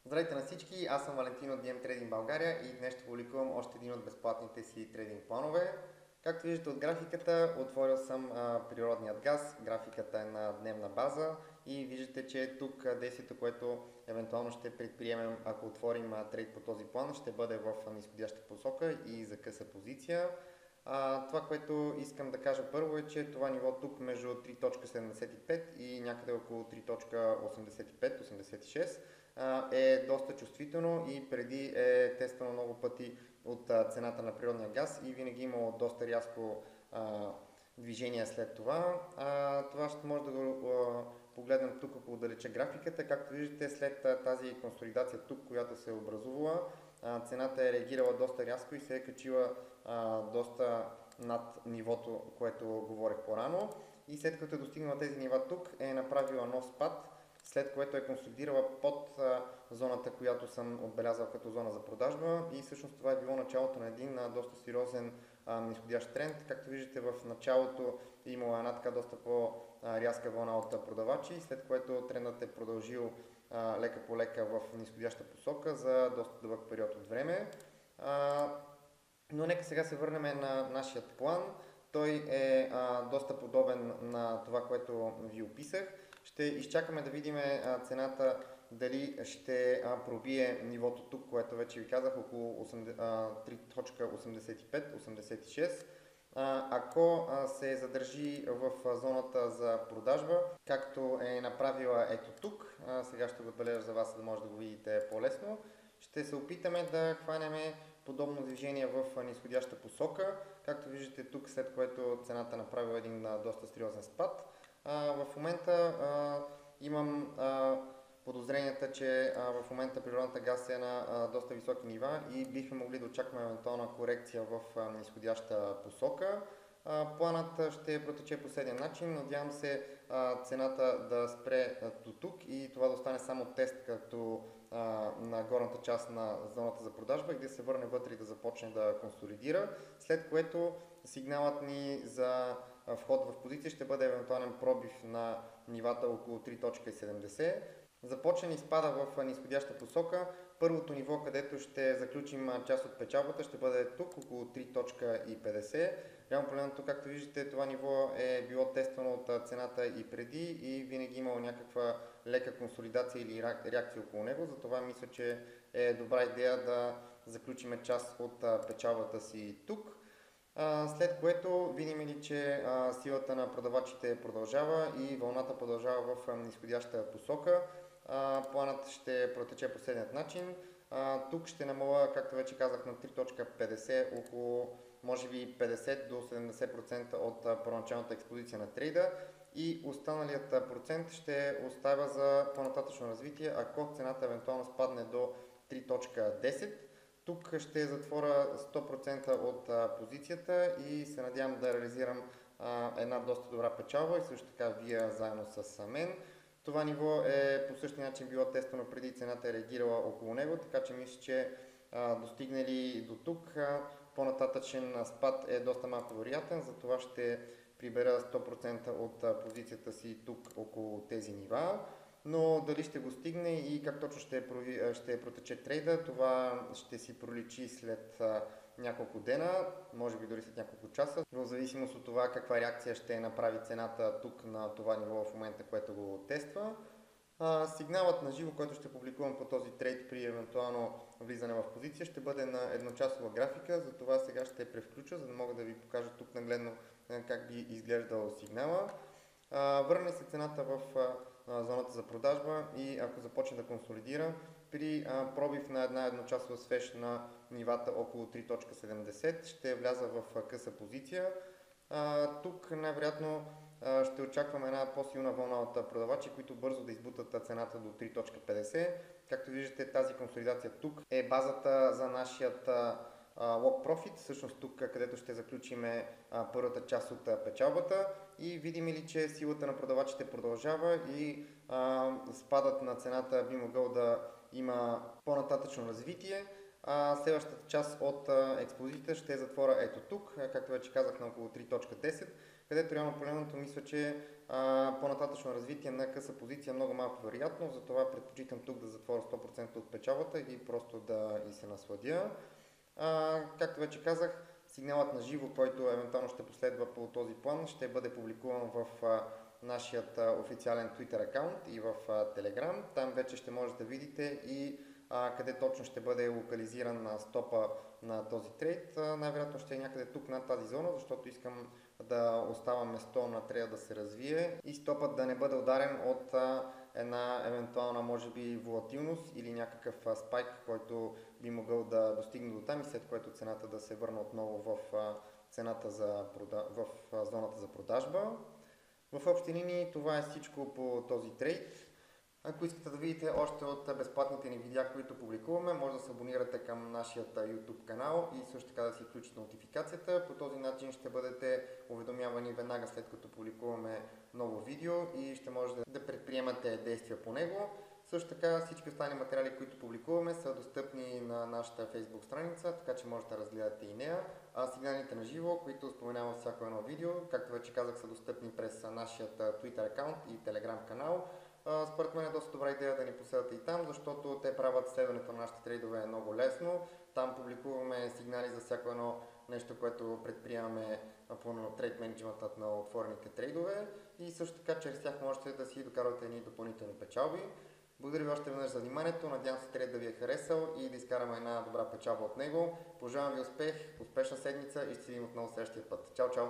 Здравейте на всички, аз съм Валентин от DM Trading България и днес ще публикувам още един от безплатните си трейдинг планове. Както виждате от графиката, отворил съм природният газ, графиката е на дневна база и виждате, че тук действието, което евентуално ще предприемем, ако отворим трейд по този план, ще бъде в низходяща посока и за къса позиция. Това, което искам да кажа първо е, че това ниво тук между 3.75 и някъде около 3.85-86 е доста чувствително и преди е тествано много пъти от цената на природния газ и винаги имало доста рязко движение след това. Това ще може да го погледнем тук, ако отдалеча графиката. Както виждате, след тази консолидация тук, която се е образувала, цената е реагирала доста рязко и се е качила доста над нивото, което говорех по-рано. И след като е достигнала тези нива тук, е направила нов спад, след което е консолидирала под зоната, която съм отбелязал като зона за продажба и всъщност това е било началото на един доста сериозен нисходящ тренд. Както виждате, в началото е имала една така доста по-рязка вълна от продавачи, след което трендът е продължил лека по лека в нисходяща посока за доста дълъг период от време. Но нека сега се върнем на нашия план. Той е доста подобен на това, което ви описах. Ще изчакаме да видим цената дали ще пробие нивото тук, което вече ви казах, около 3.85-86. Ако се задържи в зоната за продажба, както е направила ето тук, сега ще го отбележа за вас, за да може да го видите по-лесно, ще се опитаме да хванем подобно движение в нисходяща посока, както виждате тук, след което цената направила един доста сериозен спад. В момента имам подозренията, че в момента природната газ е на доста високи нива и бихме могли да очакваме евентуална корекция в нисходяща посока. Планът ще протече по следния начин. Надявам се цената да спре до тук и това да остане само тест като на горната част на зоната за продажба и да се върне вътре и да започне да консолидира, след което сигналът ни за вход в позиция ще бъде евентуален пробив на нивата около 3.70. Започне и спада в нисходяща посока. Първото ниво, където ще заключим част от печалбата, ще бъде тук, около 3.50. Реално погледнато, както виждате, това ниво е било тествано от цената и преди и винаги имало някаква лека консолидация или реакция около него. Затова мисля, че е добра идея да заключим част от печалбата си тук. След което видим ли, че силата на продавачите продължава и вълната продължава в нисходяща посока. Планът ще протече по следният начин. Тук ще намаля, както вече казах, на 3.50 около може би 50 до 70% от първоначалната експозиция на трейда и останалият процент ще оставя за по-нататъчно развитие, ако цената евентуално спадне до 3.10. Тук ще затворя 100% от позицията и се надявам да реализирам една доста добра печалба и също така вие заедно с мен. Това ниво е по същия начин било тествано преди, цената е реагирала около него, така че мисля, че достигнали до тук, по-нататъчен спад е доста малко вероятен, затова ще прибера 100% от позицията си тук около тези нива. Но дали ще го стигне и как точно ще протече трейда, това ще си проличи след няколко дена, може би дори след няколко часа, в зависимост от това каква реакция ще направи цената тук на това ниво в момента, което го тества. Сигналът на живо, който ще публикувам по този трейд при евентуално влизане в позиция, ще бъде на едночасова графика, затова сега ще превключа, за да мога да ви покажа тук нагледно как би изглеждал сигнала. Върне се цената в зоната за продажба и ако започне да консолидира, при пробив на една едночасова свеж на нивата около 3.70 ще вляза в къса позиция. Тук най-вероятно ще очакваме една по-силна вълна от продавачи, които бързо да избутат цената до 3.50. Както виждате, тази консолидация тук е базата за нашият Log Profit, всъщност тук, където ще заключим първата част от печалбата и видим ли, че силата на продавачите продължава и спадът на цената би могъл да има по-нататъчно развитие. Следващата част от експозицията ще затворя ето тук, както вече казах, на около 3.10, където реално погледнато мисля, че по-нататъчно развитие на къса позиция е много малко вероятно, затова предпочитам тук да затворя 100% от печалбата и просто да и се насладя. Както вече казах, сигналът на живо, който евентуално ще последва по този план, ще бъде публикуван в нашият официален Twitter акаунт и в Telegram. Там вече ще можете да видите и къде точно ще бъде локализиран на стопа на този трейд. Най-вероятно ще е някъде тук над тази зона, защото искам да остава место на трейда да се развие и стопът да не бъде ударен от една евентуална, може би, волатилност или някакъв спайк, който би могъл да достигне до там и след което цената да се върне отново в цената в зоната за продажба. В общи линии това е всичко по този трейд. Ако искате да видите още от безплатните ни видеа, които публикуваме, може да се абонирате към нашия YouTube канал и също така да си включите нотификацията. По този начин ще бъдете уведомявани веднага след като публикуваме ново видео и ще можете да предприемате действия по него. Също така всички останали материали, които публикуваме, са достъпни на нашата Facebook страница, така че можете да разгледате и нея. Сигналите на живо, които споменавам в всяко едно видео, както вече казах, са достъпни през нашия Twitter акаунт и Telegram канал. Според мен е доста добра идея да ни последвате и там, защото те правят следването на нашите трейдове много лесно. Там публикуваме сигнали за всяко едно нещо, което предприемаме по трейд менеджментът на отворените трейдове и също така чрез тях можете да си докарвате едни допълнителни печалби. Благодаря ви още веднъж за вниманието, надявам се трейд да ви е харесал и да изкараме една добра печалба от него. Пожелавам ви успех, успешна седмица и ще се видим отново следващия път. Чао, чао!